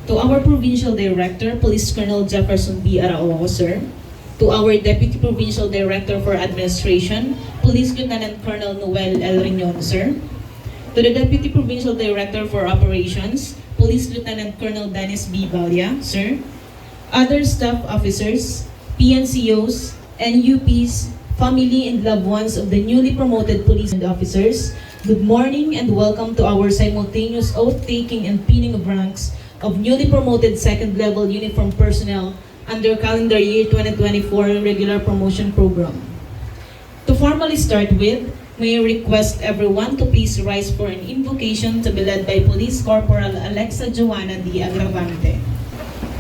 To our Provincial Director, Police Colonel Jefferson B. Araojo, sir. To our Deputy Provincial Director for Administration, Police Lieutenant Colonel Noel L. Riñon, sir. To the Deputy Provincial Director for Operations, Police Lieutenant Colonel Dennis B. Balia, sir. Other staff officers, PNCOs, NUPs, family and loved ones of the newly promoted police and officers, good morning and welcome to our simultaneous oath-taking and pinning of ranks of newly promoted second-level uniform personnel under calendar year 2024 regular promotion program. To formally start with, may I request everyone to please rise for an invocation to be led by Police Corporal Alexa Joanna D. Agravante.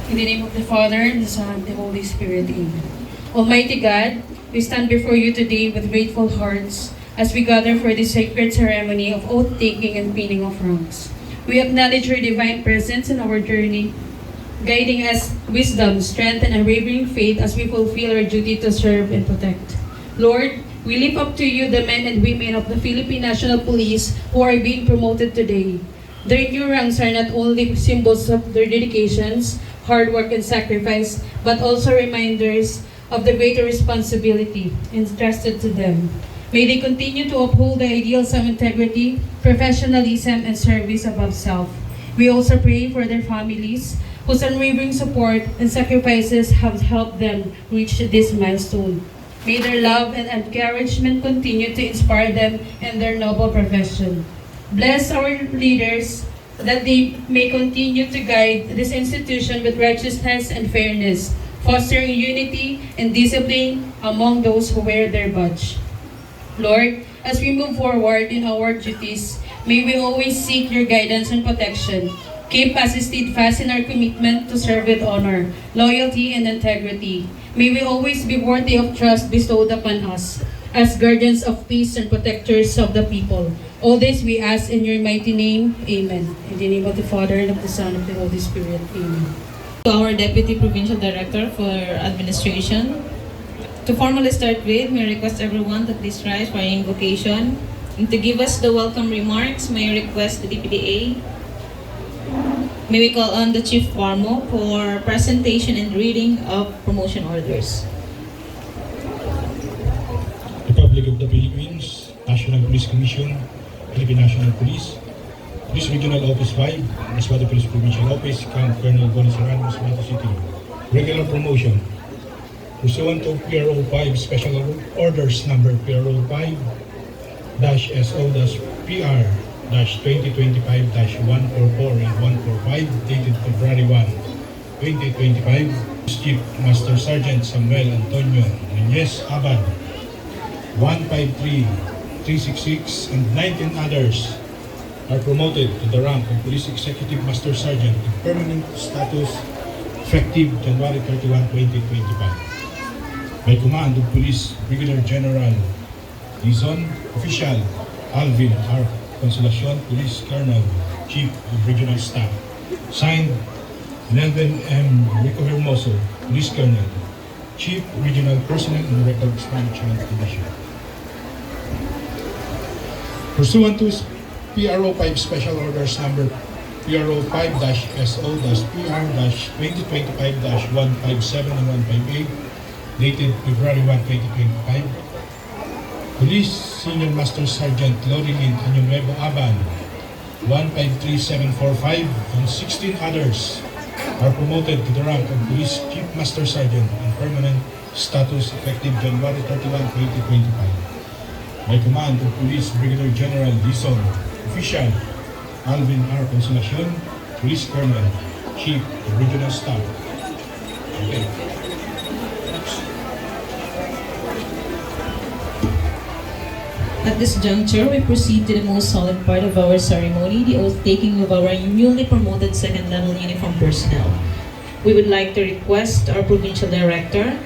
In the name of the Father, and the Son, and the Holy Spirit, Amen. Almighty God, we stand before you today with grateful hearts as we gather for this sacred ceremony of oath-taking and pinning of ranks. We acknowledge your divine presence in our journey, guiding us wisdom, strength, and unwavering faith as we fulfill our duty to serve and protect. Lord, we lift up to you the men and women of the Philippine National Police who are being promoted today. Their new ranks are not only symbols of their dedications, hard work, and sacrifice, but also reminders of the greater responsibility entrusted to them. May they continue to uphold the ideals of integrity, professionalism, and service above self. We also pray for their families, whose unwavering support and sacrifices have helped them reach this milestone. May their love and encouragement continue to inspire them in their noble profession. Bless our leaders that they may continue to guide this institution with righteousness and fairness, fostering unity and discipline among those who wear their badge. Lord, as we move forward in our duties, may we always seek your guidance and protection. Keep us steadfast in our commitment to serve with honor, loyalty, and integrity. May we always be worthy of trust bestowed upon us as guardians of peace and protectors of the people. All this we ask in your mighty name. Amen. In the name of the Father, and of the Son, and of the Holy Spirit. Amen. To our Deputy Provincial Director for Administration, to formally start with, may I request everyone to please rise for an invocation. And to give us the welcome remarks, may I request the DPDA. May we call on the Chief Warmo for presentation and reading of promotion orders. Republic of the Philippines, National Police Commission, Philippine National Police, Police Regional Office 5, Masbate Police Provincial Office, Camp Colonel Bonisaran, Masbate City. Regular promotion. Pursuant to PRO 5 Special Orders number PRO 5-SO-PR-2025-144 and 145 dated February 1, 2025, Chief Master Sergeant Samuel Antonio Nunez Abad, 153-366 and 19 others are promoted to the rank of Police Executive Master Sergeant in permanent status effective January 31, 2025. By command of Police Brigadier General Dizon, Official Alvin R. Consolacion, Police Colonel, Chief of Regional Staff. Signed, Nelvin M. Rico Hermoso, Police Colonel, Chief Regional Personnel and Records Management Division. Pursuant to PRO 5 Special Orders number PRO 5-SO-PR-2025-157 and 158, dated February 1, 2025, Police Senior Master Sergeant Lorilyn Anyumevo Aban, 153745 and 16 others are promoted to the rank of Police Chief Master Sergeant in permanent status effective January 31, 2025. By command of Police Brigadier General Dizon, Official Alvin R. Consolacion, Police Colonel, Chief of Regional Staff. Okay. At this juncture, we proceed to the most solemn part of our ceremony, the oath-taking of our newly promoted second-level uniform personnel. We would like to request our Provincial Director,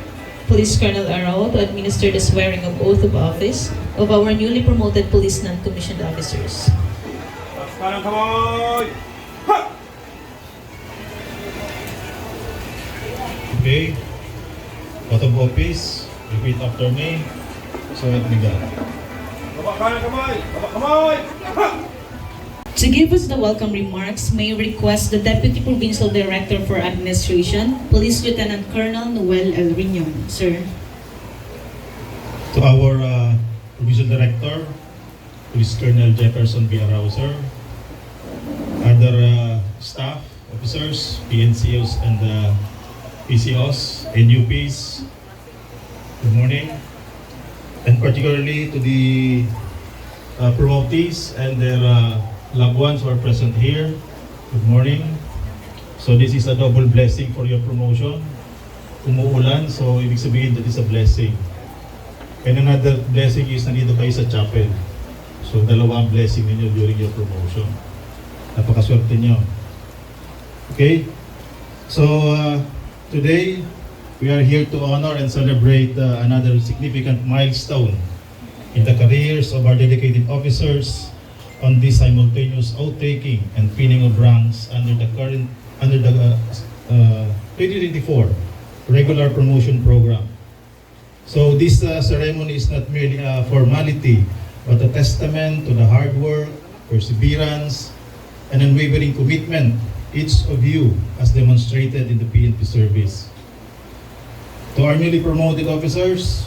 Police Colonel Arao, to administer the swearing of oath of office of our newly promoted police non-commissioned officers. Okay. Oath of office. Repeat after me. So help me God. Baba kanan kamay! Baba kamay! Ha! To give us the welcome remarks, may I request the Deputy Provincial Director for Administration, Police Lieutenant Colonel Noel L. Riñon. Sir. To our Provincial Director, Police Colonel Jefferson B. Arao, sir, other staff, officers, PNCOs and PCOs, NUPs, good morning. And particularly to the promotees and their loved ones who are present here, good morning. So this is a double blessing for your promotion. Umuulan, so ibig sabihin that is a blessing. And another blessing is nandito kayo sa chapel. So dalawang blessing ninyo during your promotion. Napakaswerte nyo. Okay? So today, we are here to honor and celebrate another significant milestone in the careers of our dedicated officers on this simultaneous oath-taking and pinning of ranks under the 2024 regular promotion program. So this ceremony is not merely a formality, but a testament to the hard work, perseverance, and unwavering commitment each of you has demonstrated in the PNP service. To our newly promoted officers,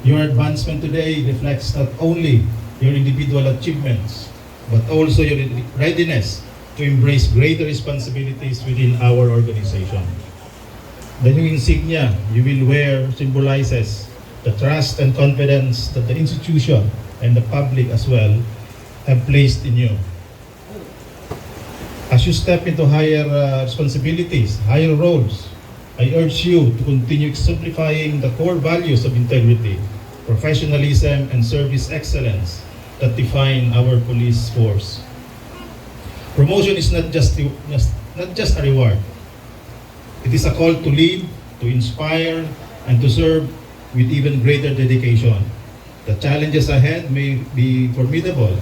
your advancement today reflects not only your individual achievements, but also your readiness to embrace greater responsibilities within our organization. The new insignia you will wear symbolizes the trust and confidence that the institution and the public as well have placed in you. As you step into higher responsibilities, higher roles, I urge you to continue exemplifying the core values of integrity, professionalism, and service excellence that define our police force. Promotion is not just a reward. It is a call to lead, to inspire, and to serve with even greater dedication. The challenges ahead may be formidable,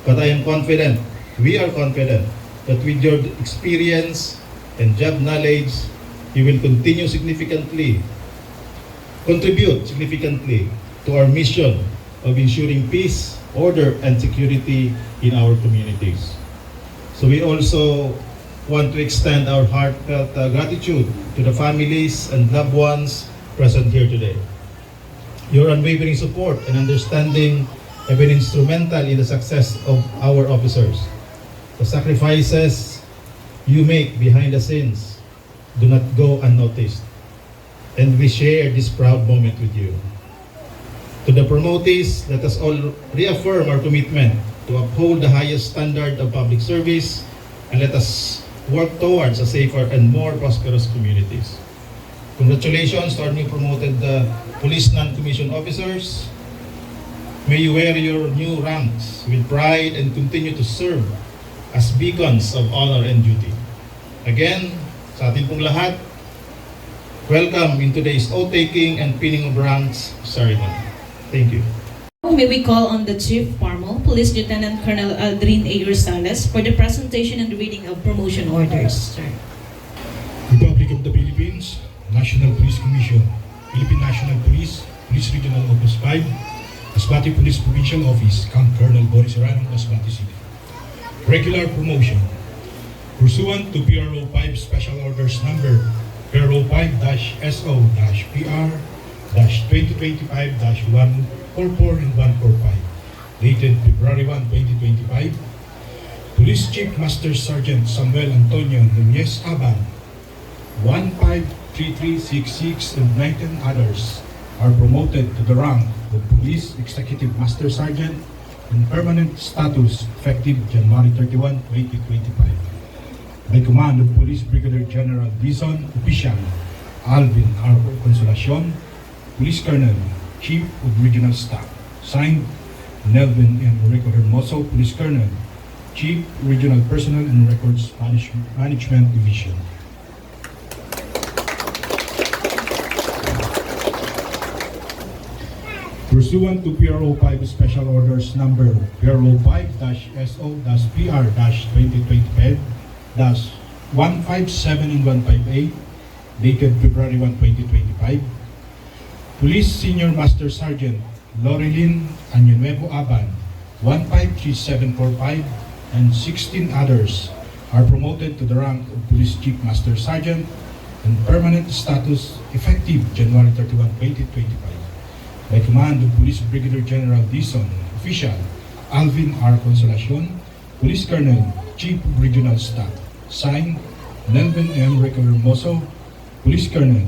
but I am confident, we are confident, that with your experience and job knowledge, you will contribute significantly to our mission of ensuring peace, order, and security in our communities. So we also want to extend our heartfelt gratitude to the families and loved ones present here today. Your unwavering support and understanding have been instrumental in the success of our officers. The sacrifices you make behind the scenes do not go unnoticed, and we share this proud moment with you. To the promotees, let us all reaffirm our commitment to uphold the highest standard of public service, and let us work towards a safer and more prosperous communities. Congratulations to our new promoted police non-commissioned officers. May you wear your new ranks with pride and continue to serve as beacons of honor and duty. Again, sa ating pong lahat, welcome in today's oath-taking and pinning of ranks ceremony. Thank you. May we call on the Chief Parmo, Police Lieutenant Colonel Aldrin A. Rosales, for the presentation and reading of promotion orders. Sir. Republic of the Philippines, National Police Commission, Philippine National Police, Police Regional Office 5, Masbate Police Provincial Office, Camp Colonel Boris Arano, Masbate City. Regular promotion. Pursuant to PRO 5 Special Orders Number PRO 5-SO-PR-2025-144 and 145, dated February 1, 2025, Police Chief Master Sergeant Samuel Antonio Nunez Aban, 153366 and 19 others are promoted to the rank of Police Executive Master Sergeant in permanent status effective January 31, 2025. By command of Police Brigadier General Dizon Official Alvin R. Consolacion, Police Colonel, Chief of Regional Staff. Signed, Nelvin M. Rico Hermoso, Police Colonel, Chief Regional Personnel and Records Management Division. Pursuant to PRO 5 Special Orders Number PRO 5-SO-PR-2025-157 and 158, dated February 1, 2025, Police Senior Master Sergeant Loreline Añonuevo Aban, 153745, and 16 others are promoted to the rank of Police Chief Master Sergeant and permanent status effective January 31, 2025. By command of Police Brigadier General Dizon, official Alvin R. Consolacion, Police Colonel, Chief of Regional Staff. Signed, Nelvin M. Hermoso, Police Colonel,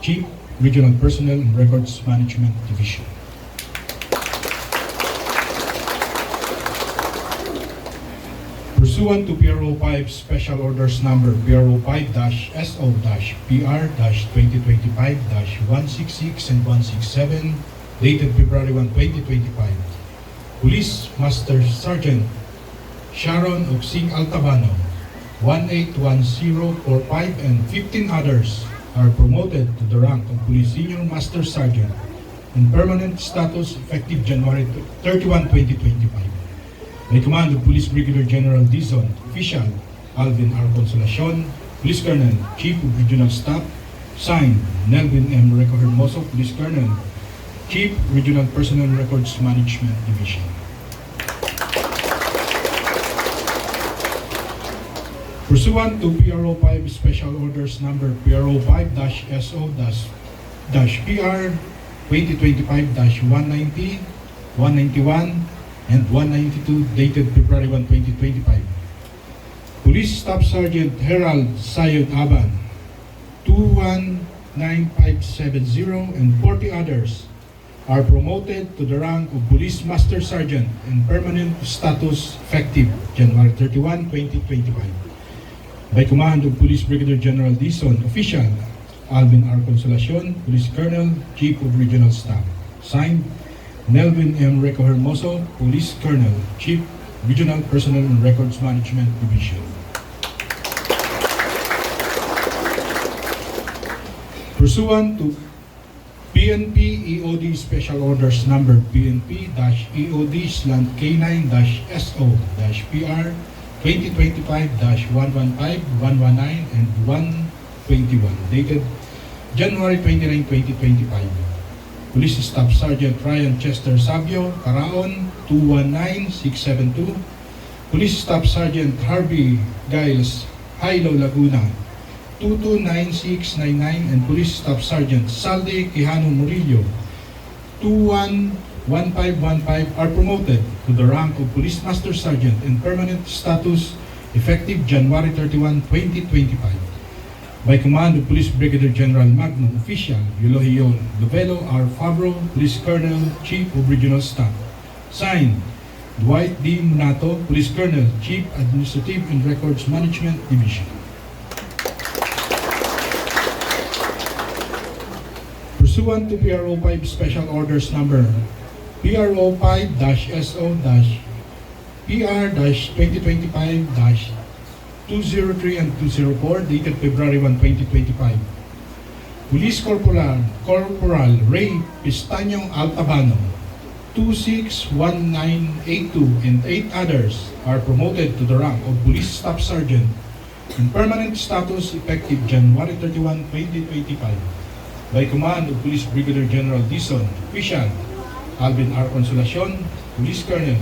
Chief Regional Personnel and Records Management Division. Pursuant to PRO 5 Special Orders Number PRO 5-SO-PR-2025-166 and 167, dated February 1, 2025, Police Master Sergeant Sharon Oxing Altabano, 181045 and 15 others are promoted to the rank of Police Senior Master Sergeant in permanent status effective January 31, 2025. By command of Police Brigadier General Dizon, official Alvin R. Consolacion, Police Colonel, Chief of Regional Staff. Signed, Nelvin M. Hermoso, Police Colonel, Chief Regional Personnel and Records Management Division. Pursuant to PRO 5 Special Orders Number PRO 5-SO-PR 2025-190, 191, and 192, dated February 1, 2025. Police Staff Sergeant Herald Sayed Aban, 219570, and 40 others are promoted to the rank of Police Master Sergeant in permanent status effective January 31, 2025. By command of Police Brigadier General Dizon, official Alvin R. Consolacion, Police Colonel, Chief of Regional Staff. Signed, Nelvin M. Hermoso, Police Colonel, Chief Regional Personnel and Records Management Division. Pursuant to PNP EOD Special Orders Number PNP-EOD/K9-SO-PR 2025-115, 119, and 121, dated January 29, 2025. Police Staff Sergeant Ryan Chester Sabio, Caraon, 219672. Police Staff Sergeant Harvey Giles, Hilo, Laguna, 229699. And Police Staff Sergeant Salde Quijano Murillo, 211515 are promoted to the rank of Police Master Sergeant in permanent status effective January 31, 2025. By command of Police Brigadier General Magno, official Eulogio Lovelo R. Fabro, Police Colonel, Chief of Regional Staff. Signed, Dwight D. Munato, Police Colonel, Chief Administrative and Records Management Division. Pursuant to PRO 5 Special Orders Number PRO 5-SO-PR-2025-203 and 204, dated February 1, 2025. Police Corporal Ray Pistaño Altabano, 261982, and 8 others are promoted to the rank of Police Staff Sergeant in permanent status effective January 31, 2025. By command of Police Brigadier General Dizon, official Alvin R. Consolacion, Police Colonel,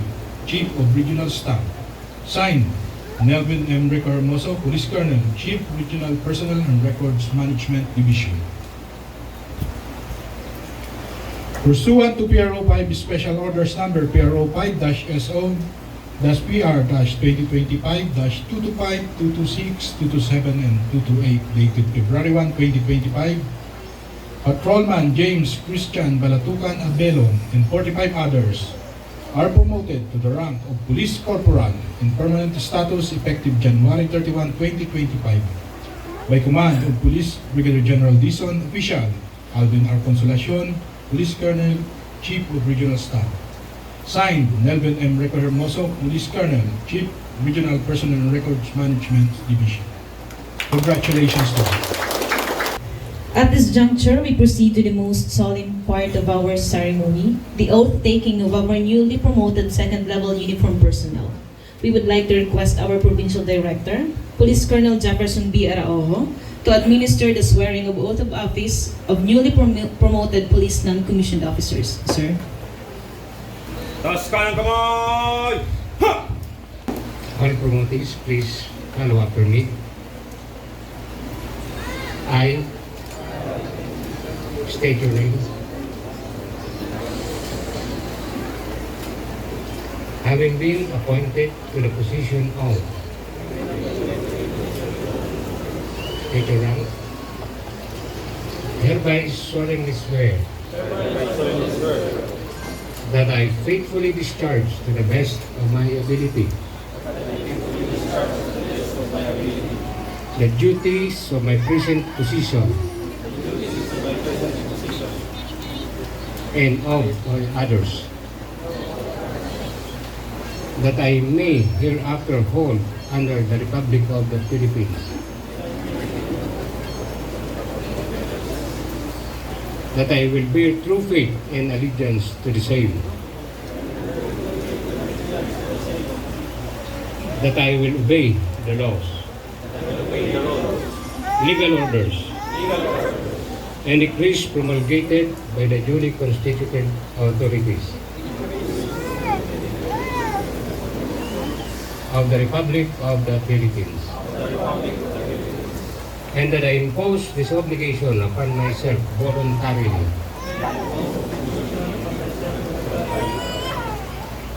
Chief of Regional Staff. Signed, Nelvin M. Hermoso, Police Colonel, Chief Regional Personnel and Records Management Division. Pursuant to PRO 5 Special Orders Number PRO 5-SO-PR-2025-225, 226, 227, and 228, dated February 1, 2025, Patrolman James Christian Balatucan Abelon and 45 others are promoted to the rank of Police Corporal in permanent status effective January 31, 2025. By command of Police Brigadier General Dizon, official Alvin R. Consolacion, Police Colonel, Chief of Regional Staff. Signed, Nelvin M. Hermoso, Police Colonel, Chief Regional Personnel and Records Management Division. Congratulations to all. At this juncture, we proceed to the most solemn part of our ceremony, the oath-taking of our newly promoted second-level uniform personnel. We would like to request our Provincial Director, Police Colonel Jefferson B. Araojo, to administer the swearing of oath of office of newly promoted police non-commissioned officers. Sir? Taas ka ng kamay! Ha! All promotees, please follow after me. I state your name. Having been appointed to the position of state your rank, hereby solemnly swear that I faithfully discharge to the best of my ability the duties of my present position and of all others that I may hereafter hold under the Republic of the Philippines, that I will bear true faith and allegiance to the same, that I will obey the laws, legal orders, and decrees promulgated by the duly constituted authorities of the Republic of the Philippines, and that I impose this obligation upon myself voluntarily,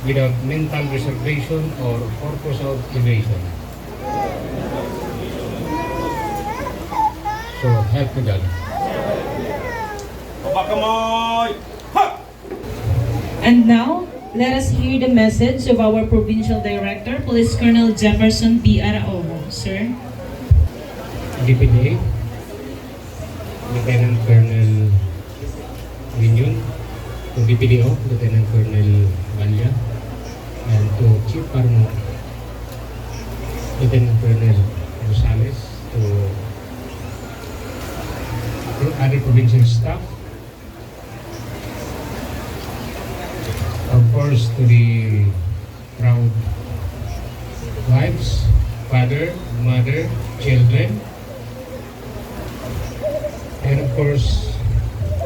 without mental reservation or purpose of evasion. So help me God. And now, let us hear the message of our Provincial Director, Police Colonel Jefferson B. Araojo. Sir. DPDA, Lieutenant Colonel Minion, to DPDO, Lieutenant Colonel Balya, and to Chief Parmo, Lieutenant Colonel Rosales, to other provincial staff, of course to the proud wives, father, mother, children, and of course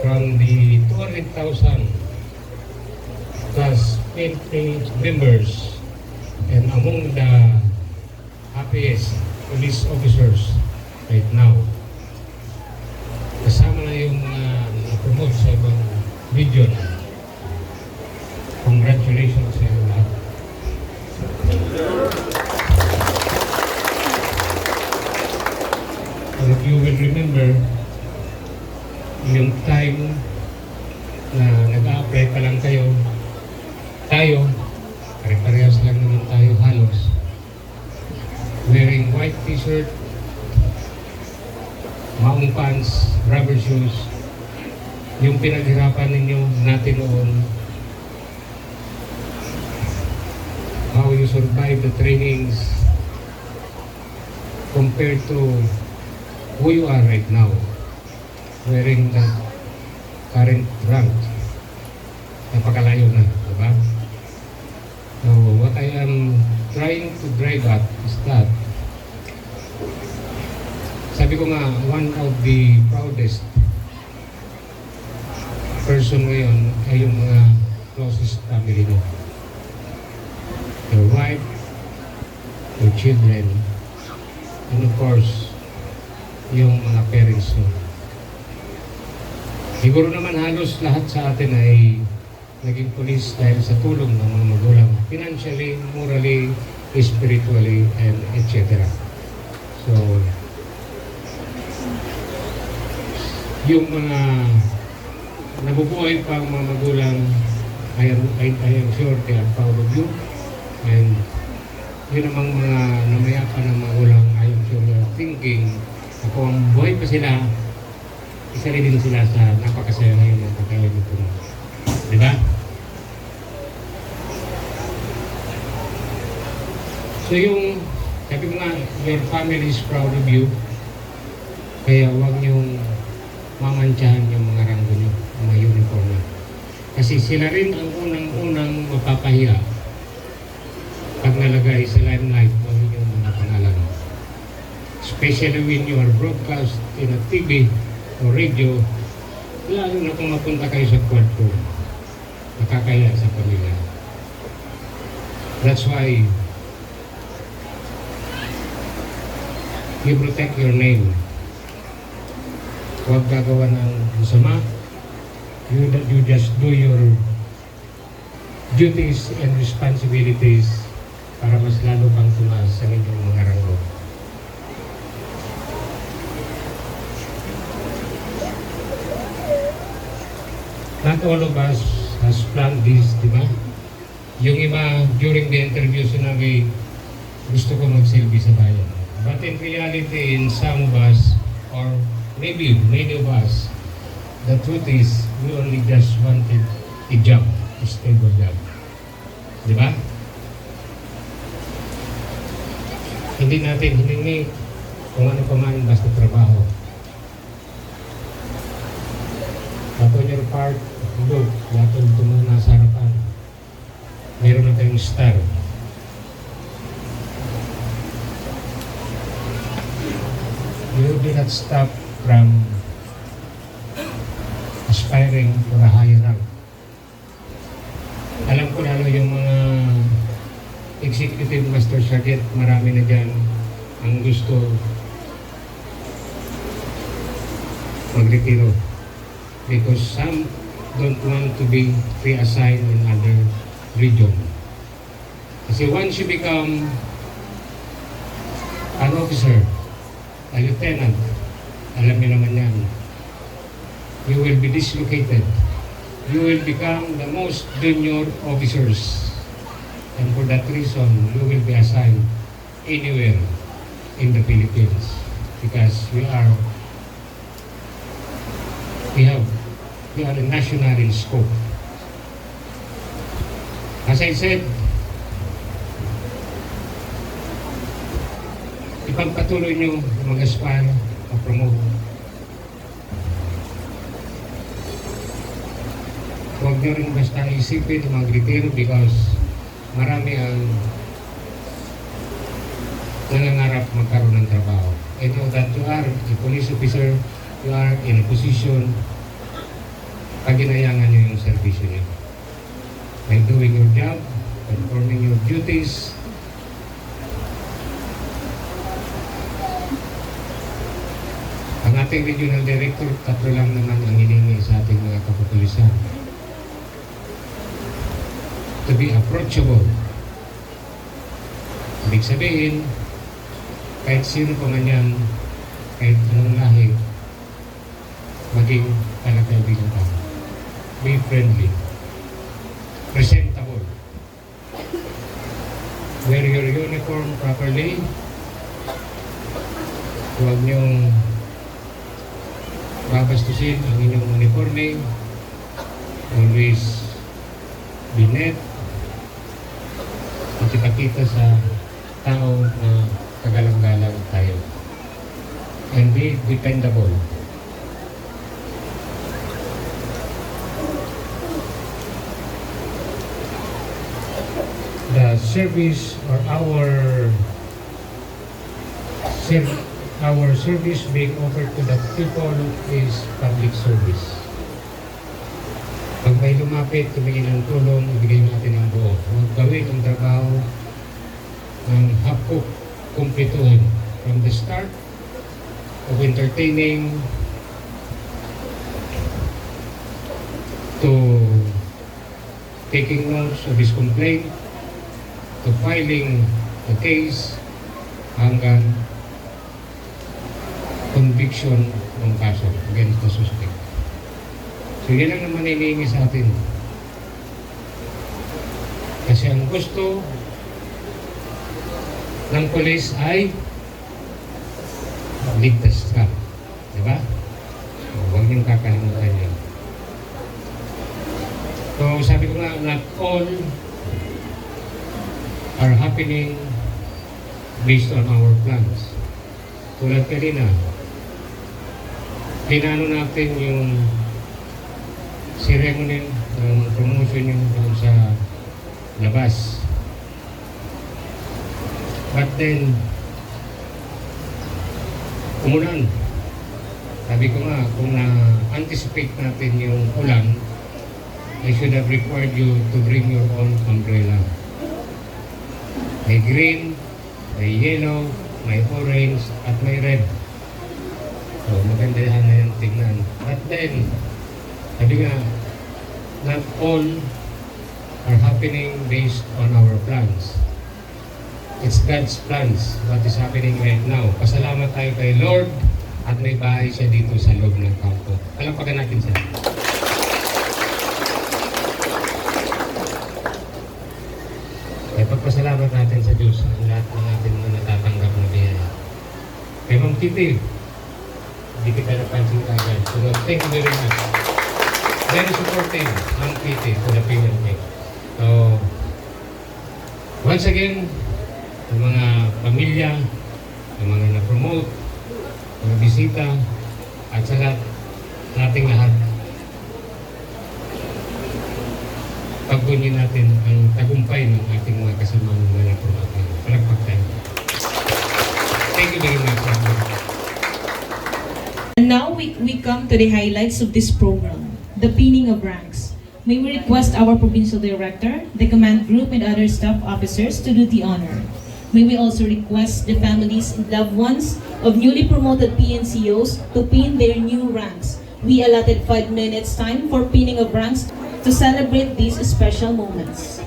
from the 200,000 plus PNP members, and among the happiest police officers right now, kasama na yung na-promote sa ibang region. Congratulations sa inyo lahat. And if you will remember, yung time na nag-a-apply pa lang tayo, pare-parehas lang naman tayo halos, wearing white t-shirt, maong pants, rubber shoes, yung pinaghirapan ninyo natin noon, how you survive the trainings compared to who you are right now, wearing the current rank. Napakalayo na, diba? So what I am trying to drive at is that, sabi ko nga, one of the proudest person ngayon ay yung mga closest family mo. Your wife, your children, and of course, yung mga parents mo. Siguro naman halos lahat sa atin ay naging police dahil sa tulong ng mga magulang, financially, morally, spiritually, and etc. So, yung mga nabubuhay pa ang mga magulang, I am sure they are proud of you. And yun namang mga namayapa ng magulang, I am sure they are thinking na kung buhay pa sila, isa rin din sila sa napakasaya ngayon ng pagkain nito. Diba? So yung, sabi ko nga, your family is proud of you. Kaya huwag niyong mamantsahan yung mga ranggo niyo, yung mga uniform niyo. Kasi sila rin ang unang mapapahiya pag nalagay sa limelight ng inyong mga pangalan. Especially when you are broadcast in a TV o radio, lalo na kung mapunta kayo sa courtroom, nakakaya sa pamilya. That's why You protect your name. Huwag gagawa ng masama. You just do your duties and responsibilities para mas lalo pang tumaas sa inyong mga ranggo. Not all of us has planned this, di ba? Yung iba, during the interview, sinabi, gusto ko magsilbi sa bayan. But in reality, in some of us, or maybe many of us, the truth is, we only just wanted a job, a stable job. Di ba? Hindi natin hiningi kung ano pa man basta trabaho. But on your part, look, natin tumuna sa harapan. Meron na tayong star. You do not stop from aspiring for a higher rank. Alam ko lalo yung mga executive master sergeant, marami na dyan ang gusto magretiro. Because some don't want to be reassigned in other region. Kasi once you become an officer, a lieutenant, alam niyo naman yan, you will be dislocated. You will become the most junior officers. And for that reason, you will be assigned anywhere in the Philippines. Because we are a national in scope. As I said, ipagpatuloy nyo mag-aspire, mag-promote. Huwag nyo rin basta isipin mag-retiro because marami ang nangangarap magkaroon ng trabaho. I know that you are a police officer, you are in a position, paginayangan nyo yung servisyo nyo. By doing your job, performing your duties, ang ating regional director, tatlo lang naman ang hiningi sa ating mga kapupulisan. To be approachable. Ibig sabihin, kahit sino pa man yan, kahit anong lahi, maging kalakaibigan ka. Be friendly. Presentable. Wear your uniform properly. Huwag niyong babastusin ang inyong uniforme. Always be net. At ipakita sa tao na kagalang-galang tayo. And be dependable. The service or our service being offered to the people is public service. Pag may lumapit, tumingin ng tulong, ibigay natin ang buo. Huwag gawin ang trabaho ng hapok kumplituhin from the start of entertaining to taking notes of his complaint to filing the case hanggang conviction ng kaso against the suspect. So yan ang naman hinihingi sa atin. Kasi ang gusto ng polis ay ligtas ka. Diba? So, huwag niyong kakalimutan yan. So sabi ko nga, not all are happening based on our plans. Tulad kanina, pinano natin yung ceremony ng promotion yung doon sa labas. But then, umulan. Sabi ko nga, kung na-anticipate natin yung ulan, I should have required you to bring your own umbrella. May green, may yellow, may orange, at may red. So, maganda yan na yung tignan. But then, sabi nga, not all are happening based on our plans. It's God's plans, what is happening right now. Pasalamat tayo kay Lord at may bahay siya dito sa loob ng kampo. Palampakan natin siya. Kaya pagpasalamat natin sa Diyos ang lahat ng ating mga natatanggap na biyaya. Kay Ma'am Kitty, hindi kita napansin kagad. So, thank you very much. Very supportive, Ma'am Kitty, to the PNP. So, once again, yung mga pamilya, yung mga na-promote, mga bisita, at sa lahat, nating lahat, pagpunyin natin ang tagumpay ng ating mga kasamang mga na-promote. Palagpak tayo. Thank you very much. And now we come to the highlights of this program, the pinning of ranks. May we request our Provincial Director, the command group, and other staff officers to do the honor. May we also request the families and loved ones of newly promoted PNCOs to pin their new ranks. We allotted 5 minutes time for pinning of ranks to celebrate these special moments.